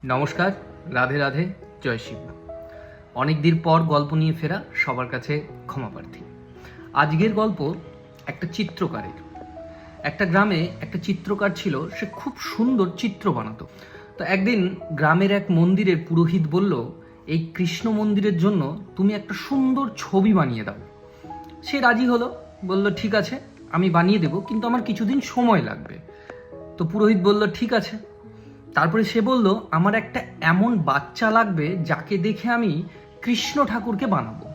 নমস্কার, রাধে রাধে, জয় শিব। অনেক দিন পর গল্প নিয়ে ফেরা, সবার কাছে ক্ষমা প্রার্থী। আজকের গল্প একটা চিত্রকারের। একটা গ্রামে একটা চিত্রকার ছিল, সে খুব সুন্দর চিত্র বানাতো। তো একদিন গ্রামের এক মন্দিরের পুরোহিত বলল, এই কৃষ্ণ মন্দিরের জন্য তুমি একটা সুন্দর ছবি বানিয়ে দাও। সে রাজি হলো, বলল ঠিক আছে আমি বানিয়ে দেবো, কিন্তু আমার কিছুদিন সময় লাগবে। তো পুরোহিত বলল ঠিক আছে। তারপরে সে বলল, আমার একটা এমন বাচ্চা লাগবে যাকে দেখে আমি কৃষ্ণ ঠাকুরকে বানাবো।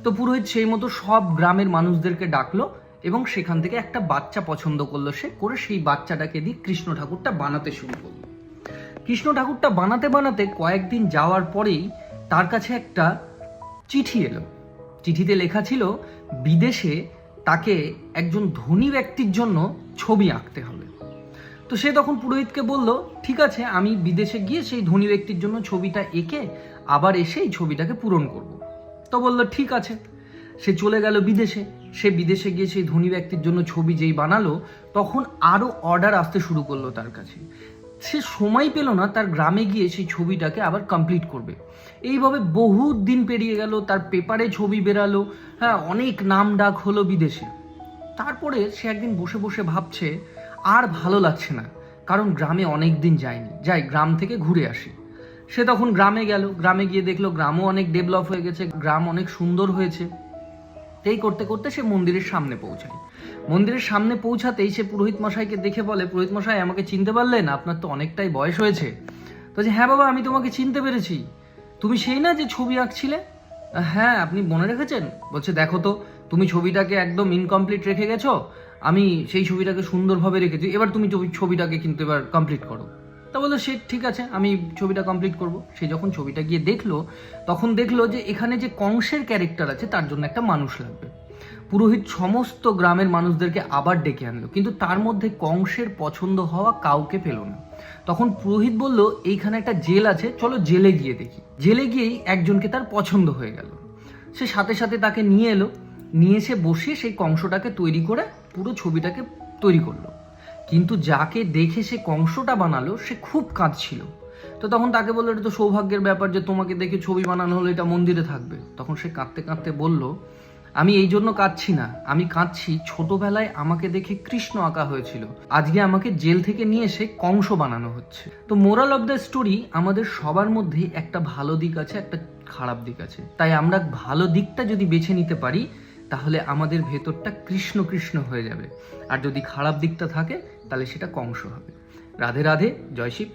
তো পুরোহিত সেই মতো সব গ্রামের মানুষদেরকে ডাকলো এবং সেখান থেকে একটা বাচ্চা পছন্দ করলো, সে করে সেই বাচ্চাটাকে দিয়ে কৃষ্ণ ঠাকুরটা বানাতে শুরু করলো। কৃষ্ণ ঠাকুরটা বানাতে বানাতে কয়েকদিন যাওয়ার পরেই তার কাছে একটা চিঠি এলো। চিঠিতে লেখা ছিল, বিদেশে তাকে একজন ধনী ব্যক্তির জন্য ছবি আঁকতে হবে। তো সে তখন পুরোহিতকে বলল, ঠিক আছে আমি বিদেশে গিয়ে সেই ধনী ব্যক্তির জন্য ছবিটা এঁকে আবার এসে এই ছবিটাকে পূরণ করব। তো বলল ঠিক আছে। সে চলে গেল বিদেশে। সে বিদেশে গিয়ে সেই ধনী ব্যক্তির জন্য ছবি যেই বানালো, তখন আরও অর্ডার আসতে শুরু করলো তার কাছে। সে সময় পেল না তার গ্রামে গিয়ে সেই ছবিটাকে আবার কমপ্লিট করবে। এইভাবে বহু দিন পেরিয়ে গেল, তার পেপারে ছবি বেরালো, হ্যাঁ, অনেক নাম ডাক হলো বিদেশে। তারপরে সে একদিন বসে বসে ভাবছে, আর ভালো লাগছে না, কারণ গ্রামে অনেক দিন যায়নি, যাই গ্রাম থেকে ঘুরে আসি। সে তখন গ্রামে গেল, গ্রামে গিয়ে দেখলো গ্রামও অনেক ডেভেলপ হয়ে গেছে, গ্রাম অনেক সুন্দর হয়েছে। এই করতে করতে সে মন্দিরের সামনে পৌঁছায়। মন্দিরের সামনে পৌঁছাতেই সে পুরোহিত মশাইকে দেখে বলে, পুরোহিত মশাই আমাকে চিনতে পারলেন? আপনার তো অনেকটাই বয়স হয়েছে। তো যে হ্যাঁ বাবা, আমি তোমাকে চিনতে পেরেছি, তুমি সেই না যে ছবি আঁকছিলে? হ্যাঁ, আপনি মনে রেখেছেন? বলছে দেখো তো, তুমি ছবিটাকে একদম ইনকমপ্লিট রেখে গেছো, আমি সেই ছবিটাকে সুন্দরভাবে রেখেছি, এবার তুমি ছবিটাকে কিন্তু এবার কমপ্লিট করো। তা বললো সে ঠিক আছে, আমি ছবিটা কমপ্লিট করব। সে যখন ছবিটা গিয়ে দেখলো, তখন দেখলো যে এখানে যে কংসের ক্যারেক্টার আছে তার জন্য একটা মানুষ লাগবে। পুরোহিত সমস্ত গ্রামের মানুষদেরকে আবার ডেকে আনলো, কিন্তু তার মধ্যে কংসের পছন্দ হওয়া কাউকে পেল না। তখন পুরোহিত বলল, এইখানে একটা জেল আছে, চলো জেলে গিয়ে দেখি। জেলে গিয়েই একজনকে তার পছন্দ হয়ে গেল। সে সাথে সাথে তাকে নিয়ে এলো, নিয়ে এসে বসিয়ে সেই কংসটাকে তৈরি করে পুরো ছবিটাকে তৈরি করলো। কিন্তু যাকে দেখে সে কংসটা বানালো সে খুব কাঁদছিল। তো তখন তাকে বললো, এটা তো সৌভাগ্যের ব্যাপার যে তোমাকে দেখে ছবি বানানো হলো, এটা মন্দিরে থাকবে। তখন সে কাঁদতে কাঁদতে বলল, আমি এই জন্য কাঁদছি না, আমি কাঁদছি ছোটবেলায় আমাকে দেখে কৃষ্ণ আঁকা হয়েছিল, আজকে আমাকে জেল থেকে নিয়ে এসে কংস বানানো হচ্ছে। তো মোরাল অফ দ্য স্টোরি, আমাদের সবার মধ্যেই একটা ভালো দিক আছে, একটা খারাপ দিক আছে। তাই আমরা ভালো দিকটা যদি বেছে নিতে পারি, তাহলে আমাদের ভেতরটা কৃষ্ণ কৃষ্ণ হয়ে যাবে। আর যদি খারাপ দিকটা থাকে, তাহলে সেটা কংস হবে। রাধে রাধে, জয় শিব।